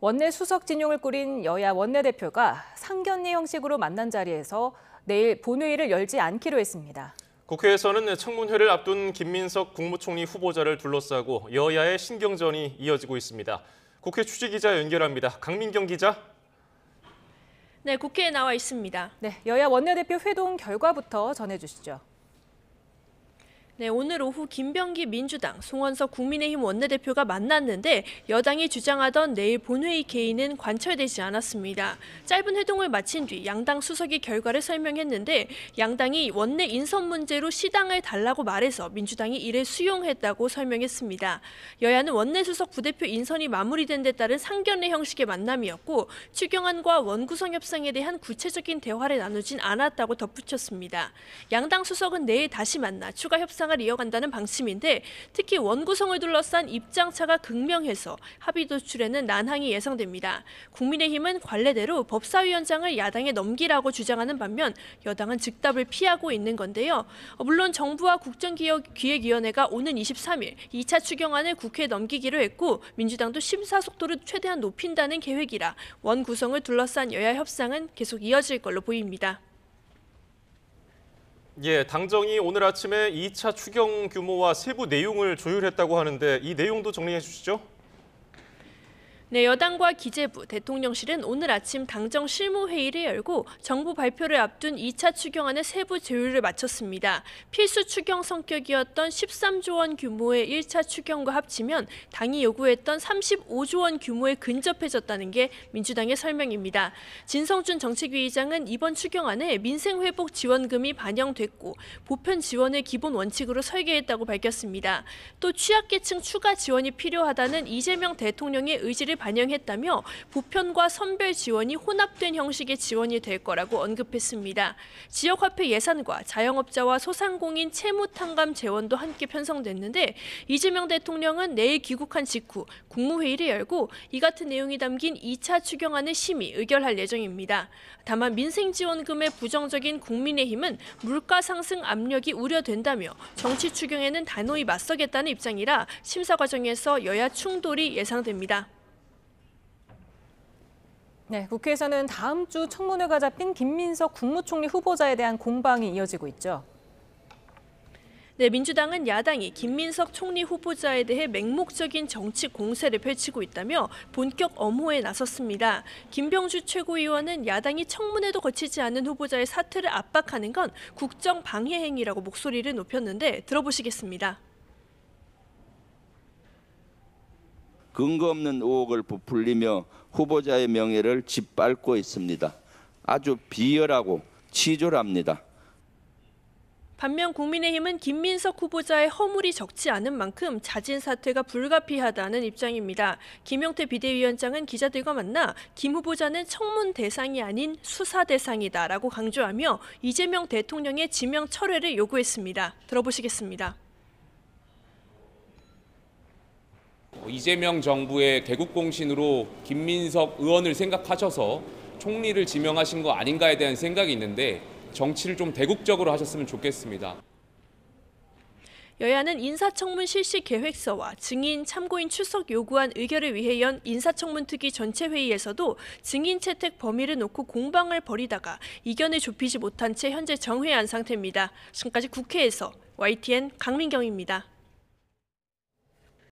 원내 수석 진영을 꾸린 여야 원내대표가 상견례 형식으로 만난 자리에서 내일 본회의를 열지 않기로 했습니다. 국회에서는 청문회를 앞둔 김민석 국무총리 후보자를 둘러싸고 여야의 신경전이 이어지고 있습니다. 국회 취재기자 연결합니다. 강민경 기자. 네, 국회에 나와 있습니다. 네, 여야 원내대표 회동 결과부터 전해주시죠. 네, 오늘 오후 김병기 민주당, 송원석 국민의힘 원내대표가 만났는데 여당이 주장하던 내일 본회의 개의는 관철되지 않았습니다. 짧은 회동을 마친 뒤 양당 수석이 결과를 설명했는데 양당이 원내 인선 문제로 시당을 달라고 말해서 민주당이 이를 수용했다고 설명했습니다. 여야는 원내 수석 부대표 인선이 마무리된 데 따른 상견례 형식의 만남이었고 추경안과 원구성 협상에 대한 구체적인 대화를 나누진 않았다고 덧붙였습니다. 양당 수석은 내일 다시 만나 추가 협상 을 이어간다는 방침인데 특히 원구성을 둘러싼 입장차가 극명해서 합의 도출에는 난항이 예상됩니다. 국민의힘은 관례대로 법사위원장을 야당에 넘기라고 주장하는 반면 여당은 즉답을 피하고 있는 건데요. 물론 정부와 국정기획위원회가 오는 23일 2차 추경안을 국회에 넘기기로 했고 민주당도 심사 속도를 최대한 높인다는 계획이라 원구성을 둘러싼 여야 협상은 계속 이어질 걸로 보입니다. 당정이 오늘 아침에 2차 추경 규모와 세부 내용을 조율했다고 하는데 이 내용도 정리해 주시죠. 네, 여당과 기재부, 대통령실은 오늘 아침 당정 실무회의를 열고 정부 발표를 앞둔 2차 추경안의 세부 조율을 마쳤습니다. 필수 추경 성격이었던 13조 원 규모의 1차 추경과 합치면 당이 요구했던 35조 원 규모에 근접해졌다는 게 민주당의 설명입니다. 진성준 정책위의장은 이번 추경안에 민생회복 지원금이 반영됐고 보편 지원을 기본 원칙으로 설계했다고 밝혔습니다. 또 취약계층 추가 지원이 필요하다는 이재명 대통령의 의지를 반영했다며 보편과 선별 지원이 혼합된 형식의 지원이 될 거라고 언급했습니다. 지역화폐 예산과 자영업자와 소상공인 채무탕감 재원도 함께 편성됐는데 이재명 대통령은 내일 귀국한 직후 국무회의를 열고 이 같은 내용이 담긴 2차 추경안을 심의 의결할 예정입니다. 다만 민생지원금의 부정적인 국민의힘은 물가 상승 압력이 우려된다며 정치 추경에는 단호히 맞서겠다는 입장이라 심사 과정에서 여야 충돌이 예상됩니다. 네, 국회에서는 다음 주 청문회가 잡힌 김민석 국무총리 후보자에 대한 공방이 이어지고 있죠. 네, 민주당은 야당이 김민석 총리 후보자에 대해 맹목적인 정치 공세를 펼치고 있다며 본격 엄호에 나섰습니다. 김병주 최고위원은 야당이 청문회도 거치지 않은 후보자의 사퇴를 압박하는 건 국정 방해 행위라고 목소리를 높였는데 들어보시겠습니다. 근거 없는 의혹을 부풀리며 후보자의 명예를 짓밟고 있습니다. 아주 비열하고 치졸합니다. 반면 국민의힘은 김민석 후보자의 허물이 적지 않은 만큼 자진 사퇴가 불가피하다는 입장입니다. 김용태 비대위원장은 기자들과 만나 김 후보자는 청문 대상이 아닌 수사 대상이다라고 강조하며 이재명 대통령의 지명 철회를 요구했습니다. 들어보시겠습니다. 이재명 정부의 개국공신으로 김민석 의원을 생각하셔서 총리를 지명하신 거 아닌가에 대한 생각이 있는데 정치를 좀 대국적으로 하셨으면 좋겠습니다. 여야는 인사청문 실시 계획서와 증인, 참고인 출석 요구안 의결을 위해 연 인사청문 특위 전체 회의에서도 증인 채택 범위를 놓고 공방을 벌이다가 이견을 좁히지 못한 채 현재 정회한 상태입니다. 지금까지 국회에서 YTN 강민경입니다.